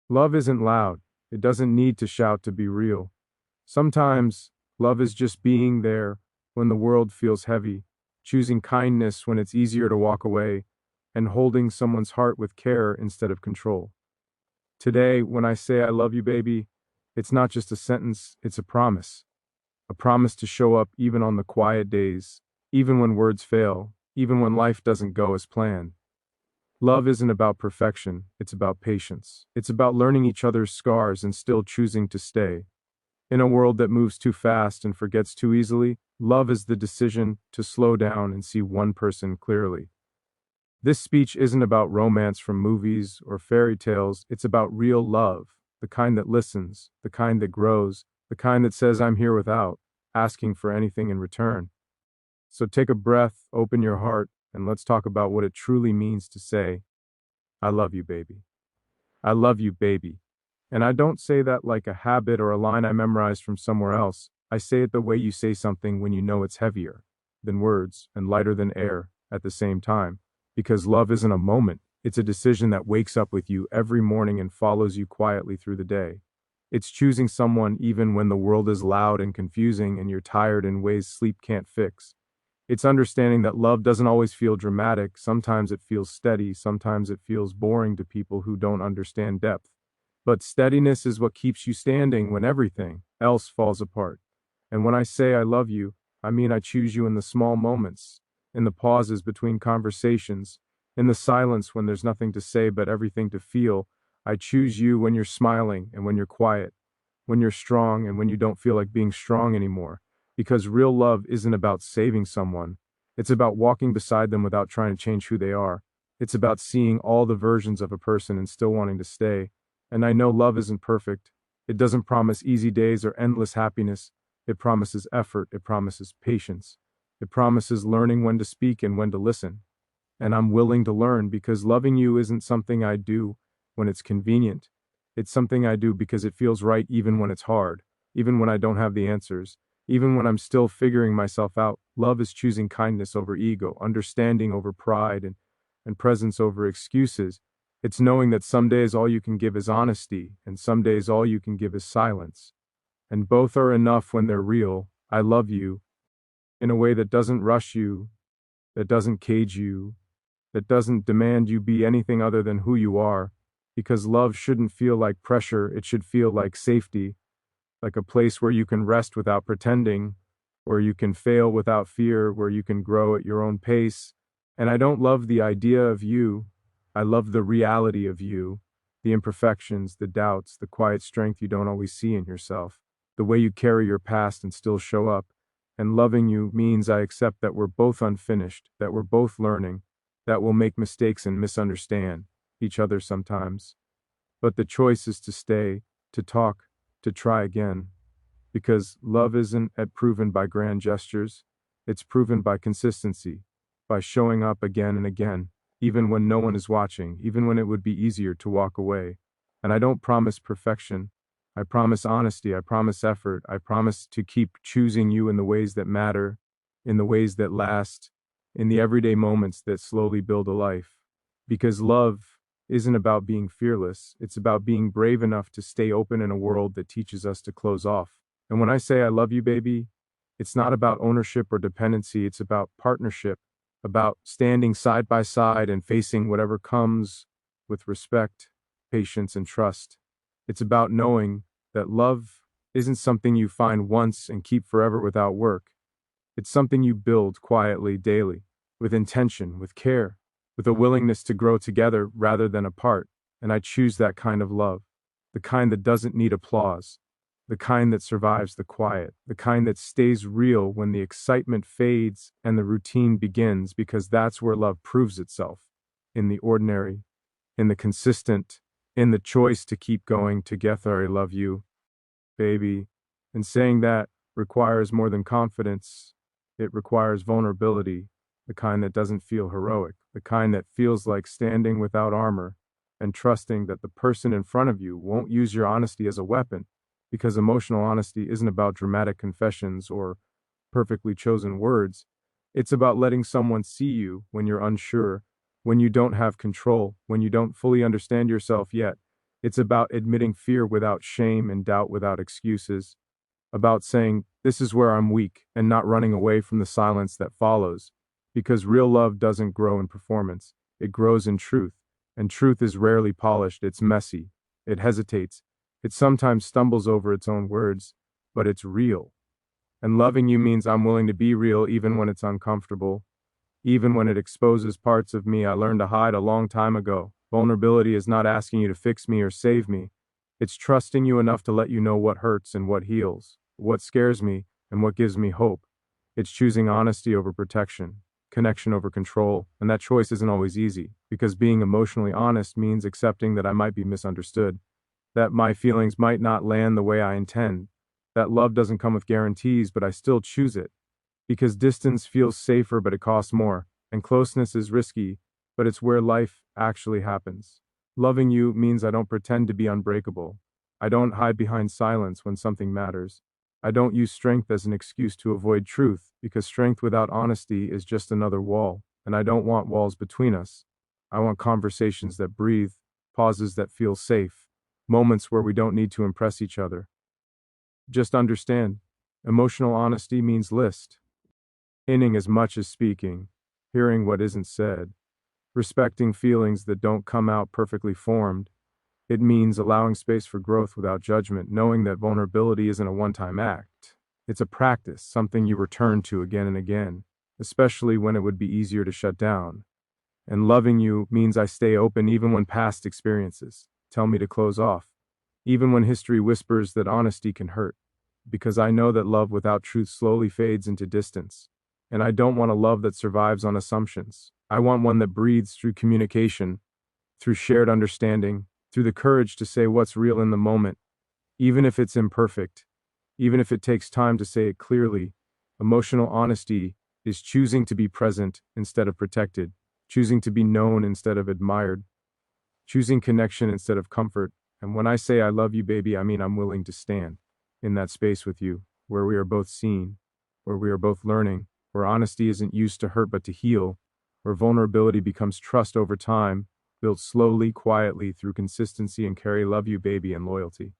Love isn't loud. It doesn't need to shout to be real. Sometimes, love is just being there when the world feels heavy, choosing kindness when it's easier to walk away, and holding someone's heart with care instead of control. Today, when I say I love you, baby, it's not just a sentence, it's a promise. A promise to show up even on the quiet days, even when words fail, even when life doesn't go as planned. Love isn't about perfection, it's about patience. It's about learning each other's scars and still choosing to stay. In a world that moves too fast and forgets too easily, love is the decision to slow down and see one person clearly. This speech isn't about romance from movies or fairy tales, it's about real love, the kind that listens, the kind that grows, the kind that says, I'm here without asking for anything in return. So take a breath, open your heart, and let's talk about what it truly means to say, I love you, baby. I love you, baby. And I don't say that like a habit or a line I memorized from somewhere else. I say it the way you say something when you know it's heavier than words and lighter than air at the same time. Because love isn't a moment, it's a decision that wakes up with you every morning and follows you quietly through the day. It's choosing someone even when the world is loud and confusing and you're tired in ways sleep can't fix. It's understanding that love doesn't always feel dramatic. Sometimes it feels steady. Sometimes it feels boring to people who don't understand depth. But steadiness is what keeps you standing when everything else falls apart. And when I say I love you, I mean I choose you in the small moments, in the pauses between conversations, in the silence when there's nothing to say but everything to feel. I choose you when you're smiling and when you're quiet, when you're strong and when you don't feel like being strong anymore. Because real love isn't about saving someone. It's about walking beside them without trying to change who they are. It's about seeing all the versions of a person and still wanting to stay. And I know love isn't perfect. It doesn't promise easy days or endless happiness. It promises effort. It promises patience. It promises learning when to speak and when to listen. And I'm willing to learn because loving you isn't something I do when it's convenient. It's something I do because it feels right even when it's hard, even when I don't have the answers, even when I'm still figuring myself out. Love is choosing kindness over ego, understanding over pride, and presence over excuses. It's knowing that some days all you can give is honesty, and some days all you can give is silence. And both are enough when they're real. I love you in a way that doesn't rush you, that doesn't cage you, that doesn't demand you be anything other than who you are. Because love shouldn't feel like pressure, it should feel like safety, like a place where you can rest without pretending, where you can fail without fear, where you can grow at your own pace. And I don't love the idea of you. I love the reality of you, the imperfections, the doubts, the quiet strength you don't always see in yourself, the way you carry your past and still show up. And loving you means I accept that we're both unfinished, that we're both learning, that we'll make mistakes and misunderstand each other sometimes. But the choice is to stay, to talk, to try again. Because love isn't proven by grand gestures, it's proven by consistency, by showing up again and again, even when no one is watching, even when it would be easier to walk away. And I don't promise perfection. I promise honesty. I promise effort. I promise to keep choosing you in the ways that matter, in the ways that last, in the everyday moments that slowly build a life. Because love isn't about being fearless, it's about being brave enough to stay open in a world that teaches us to close off. And when I say I love you, baby, it's not about ownership or dependency, it's about partnership, about standing side by side and facing whatever comes with respect, patience, and trust. It's about knowing that love isn't something you find once and keep forever without work. It's something you build quietly, daily, with intention, with care, with a willingness to grow together rather than apart. And I choose that kind of love, the kind that doesn't need applause, the kind that survives the quiet, the kind that stays real when the excitement fades and the routine begins, because that's where love proves itself, in the ordinary, in the consistent, in the choice to keep going together. I love you, baby. And saying that requires more than confidence. It requires vulnerability, the kind that doesn't feel heroic, the kind that feels like standing without armor and trusting that the person in front of you won't use your honesty as a weapon, because emotional honesty isn't about dramatic confessions or perfectly chosen words. It's about letting someone see you when you're unsure, when you don't have control, when you don't fully understand yourself yet. It's about admitting fear without shame and doubt without excuses, about saying, "This is where I'm weak," and not running away from the silence that follows. Because real love doesn't grow in performance, it grows in truth. And truth is rarely polished, it's messy. It hesitates. It sometimes stumbles over its own words, but it's real. And loving you means I'm willing to be real even when it's uncomfortable, even when it exposes parts of me I learned to hide a long time ago. Vulnerability is not asking you to fix me or save me. It's trusting you enough to let you know what hurts and what heals, what scares me and what gives me hope. It's choosing honesty over protection, connection over control, and that choice isn't always easy, because being emotionally honest means accepting that I might be misunderstood, that my feelings might not land the way I intend, that love doesn't come with guarantees, but I still choose it. Because distance feels safer, but it costs more, and closeness is risky, but it's where life actually happens. Loving you means I don't pretend to be unbreakable. I don't hide behind silence when something matters. I don't use strength as an excuse to avoid truth, because strength without honesty is just another wall, and I don't want walls between us. I want conversations that breathe, pauses that feel safe, moments where we don't need to impress each other. Just understand, emotional honesty means listening as much as speaking, hearing what isn't said, respecting feelings that don't come out perfectly formed. It means allowing space for growth without judgment, knowing that vulnerability isn't a one-time act. It's a practice, something you return to again and again, especially when it would be easier to shut down. And loving you means I stay open even when past experiences tell me to close off, even when history whispers that honesty can hurt, because I know that love without truth slowly fades into distance. And I don't want a love that survives on assumptions. I want one that breathes through communication, through shared understanding, through the courage to say what's real in the moment, even if it's imperfect, even if it takes time to say it clearly. Emotional honesty is choosing to be present instead of protected, choosing to be known instead of admired, choosing connection instead of comfort. And when I say I love you, baby, I mean I'm willing to stand in that space with you, where we are both seen, where we are both learning, where honesty isn't used to hurt but to heal, where vulnerability becomes trust over time, built slowly, quietly through consistency and carry love you, baby, and loyalty.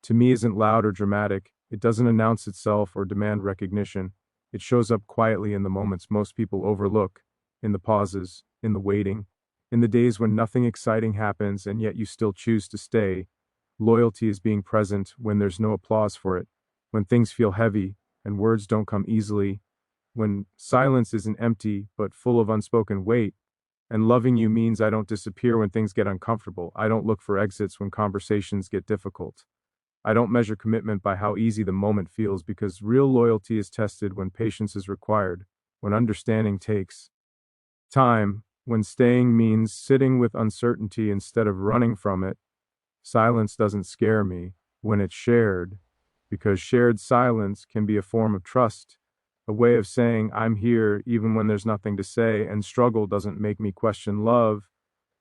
To me isn't loud or dramatic. It doesn't announce itself or demand recognition. It shows up quietly in the moments most people overlook, in the pauses, in the waiting, in the days when nothing exciting happens and yet you still choose to stay. Loyalty is being present when there's no applause for it, when things feel heavy and words don't come easily, when silence isn't empty but full of unspoken weight. And loving you means I don't disappear when things get uncomfortable. I don't look for exits when conversations get difficult. I don't measure commitment by how easy the moment feels, because real loyalty is tested when patience is required, when understanding takes time, when staying means sitting with uncertainty instead of running from it. Silence doesn't scare me when it's shared, because shared silence can be a form of trust, a way of saying I'm here even when there's nothing to say, and struggle doesn't make me question love.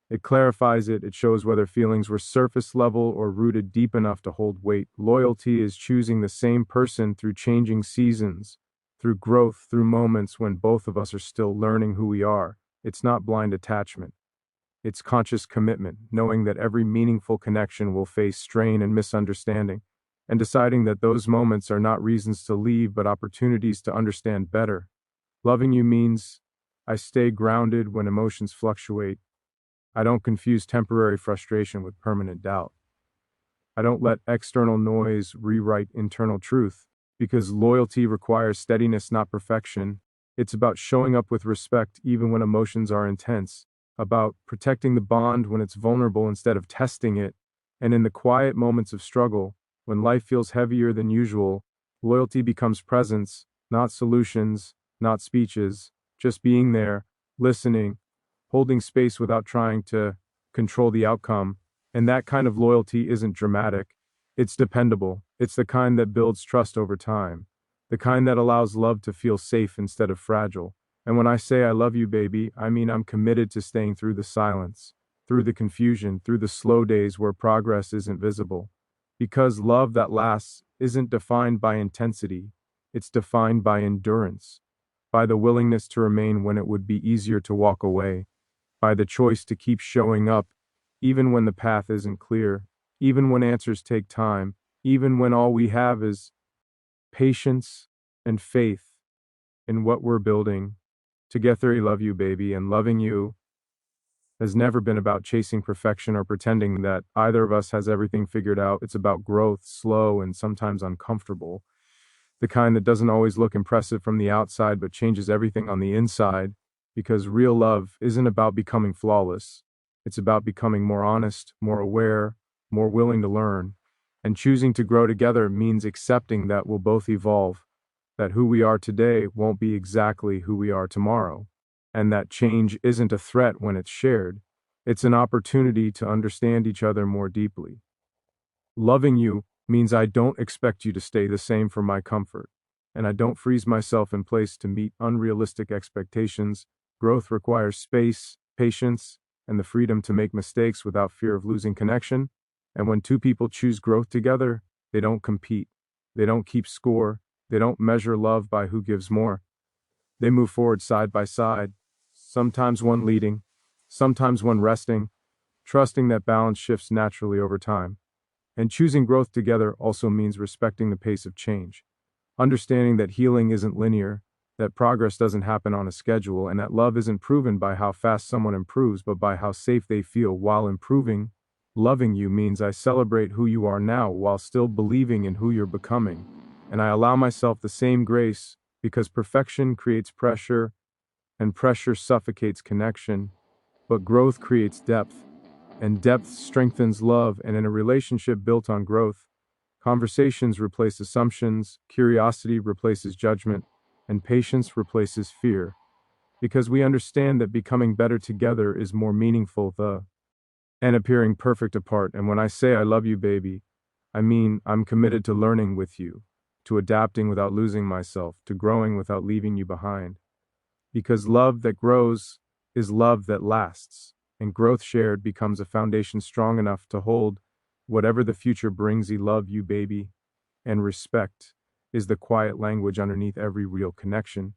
It clarifies it. It shows whether feelings were surface level or rooted deep enough to hold weight. Loyalty is choosing the same person through changing seasons, through growth, through moments when both of us are still learning who we are. It's not blind attachment. It's conscious commitment, knowing that every meaningful connection will face strain and misunderstanding, and deciding that those moments are not reasons to leave but opportunities to understand better. Loving you means I stay grounded when emotions fluctuate. I don't confuse temporary frustration with permanent doubt. I don't let external noise rewrite internal truth, because loyalty requires steadiness, not perfection. It's about showing up with respect even when emotions are intense, about protecting the bond when it's vulnerable instead of testing it, and in the quiet moments of struggle, when life feels heavier than usual, loyalty becomes presence, not solutions, not speeches, just being there, listening, holding space without trying to control the outcome. And that kind of loyalty isn't dramatic. It's dependable. It's the kind that builds trust over time, the kind that allows love to feel safe instead of fragile. And when I say I love you, baby, I mean I'm committed to staying through the silence, through the confusion, through the slow days where progress isn't visible. Because love that lasts isn't defined by intensity, it's defined by endurance, by the willingness to remain when it would be easier to walk away, by the choice to keep showing up even when the path isn't clear. even when answers take time, even when all we have is patience and faith in what we're building. Together, I love you, baby, and loving you has never been about chasing perfection or pretending that either of us has everything figured out. It's about growth, slow and sometimes uncomfortable, the kind that doesn't always look impressive from the outside but changes everything on the inside, because real love isn't about becoming flawless. It's about becoming more honest, more aware, more willing to learn. And choosing to grow together means accepting that we'll both evolve, that who we are today won't be exactly who we are tomorrow, and that change isn't a threat when it's shared. It's an opportunity to understand each other more deeply. Loving you means I don't expect you to stay the same for my comfort, and I don't freeze myself in place to meet unrealistic expectations. Growth requires space, patience, and the freedom to make mistakes without fear of losing connection. And when two people choose growth together, they don't compete, they don't keep score, they don't measure love by who gives more. They move forward side by side, sometimes one leading, sometimes one resting, trusting that balance shifts naturally over time. And choosing growth together also means respecting the pace of change, understanding that healing isn't linear, that progress doesn't happen on a schedule, and that love isn't proven by how fast someone improves, but by how safe they feel while improving. Loving you means I celebrate who you are now while still believing in who you're becoming, and I allow myself the same grace, because perfection creates pressure, and pressure suffocates connection, but growth creates depth, and depth strengthens love. And in a relationship built on growth, conversations replace assumptions, curiosity replaces judgment, and patience replaces fear, because we understand that becoming better together is more meaningful than appearing perfect apart. And when I say I love you, baby, I mean I'm committed to learning with you, to adapting without losing myself, to growing without leaving you behind. Because love that grows is love that lasts, and growth shared becomes a foundation strong enough to hold whatever the future brings. I love you, baby. And respect is the quiet language underneath every real connection.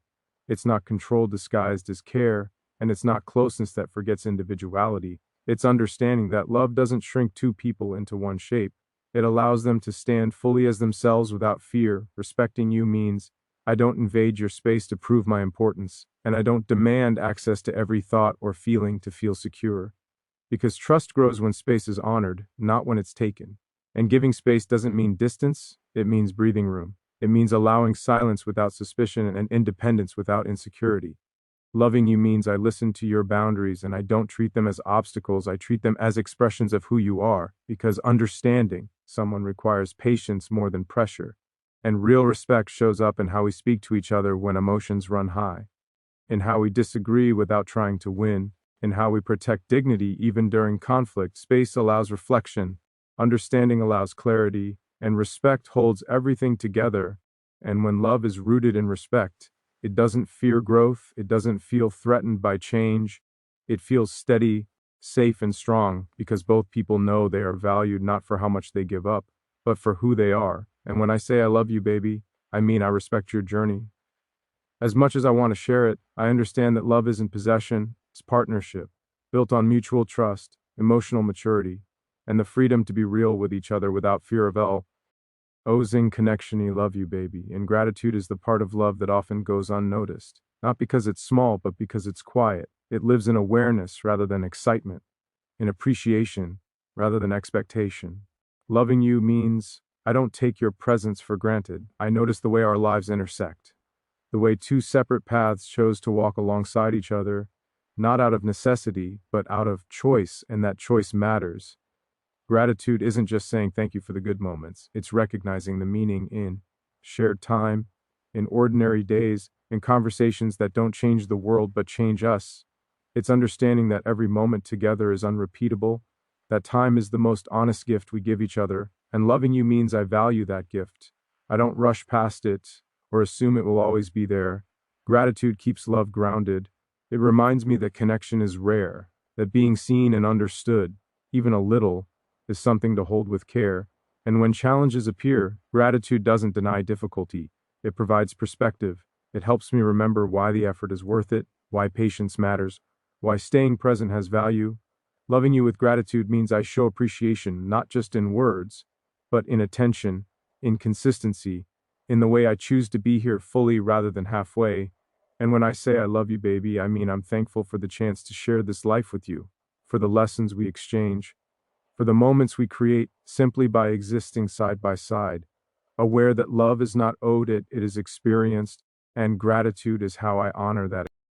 It's not control disguised as care, and it's not closeness that forgets individuality. It's understanding that love doesn't shrink two people into one shape. It allows them to stand fully as themselves without fear. Respecting you means I don't invade your space to prove my importance, and I don't demand access to every thought or feeling to feel secure. Because trust grows when space is honored, not when it's taken. And giving space doesn't mean distance, it means breathing room. It means allowing silence without suspicion and independence without insecurity. Loving you means I listen to your boundaries and I don't treat them as obstacles, I treat them as expressions of who you are, because understanding someone requires patience more than pressure. And real respect shows up in how we speak to each other when emotions run high, in how we disagree without trying to win, in how we protect dignity even during conflict. Space allows reflection, understanding allows clarity, and respect holds everything together. And when love is rooted in respect, it doesn't fear growth, it doesn't feel threatened by change, it feels steady, safe, and strong, because both people know they are valued not for how much they give up, but for who they are. And when I say I love you, baby, I mean I respect your journey. As much as I want to share it, I understand that love isn't possession, it's partnership, built on mutual trust, emotional maturity, and the freedom to be real with each other without fear of Ozing connection. I love you, baby. And gratitude is the part of love that often goes unnoticed. Not because it's small, but because it's quiet. It lives in awareness rather than excitement, in appreciation rather than expectation. Loving you means I don't take your presence for granted. I notice the way our lives intersect, the way two separate paths chose to walk alongside each other, not out of necessity, but out of choice, and that choice matters. Gratitude isn't just saying thank you for the good moments, it's recognizing the meaning in shared time, in ordinary days, in conversations that don't change the world but change us. It's understanding that every moment together is unrepeatable, that time is the most honest gift we give each other, and loving you means I value that gift. I don't rush past it or assume it will always be there. Gratitude keeps love grounded. It reminds me that connection is rare, that being seen and understood, even a little, is something to hold with care. And when challenges appear, gratitude doesn't deny difficulty. It provides perspective. It helps me remember why the effort is worth it, why patience matters, why staying present has value. Loving you with gratitude means I show appreciation not just in words, but in attention, in consistency, in the way I choose to be here fully rather than halfway. And when I say I love you, baby, I mean I'm thankful for the chance to share this life with you, for the lessons we exchange, for the moments we create simply by existing side by side, aware that love is not owed, it is experienced, and gratitude is how I honor that.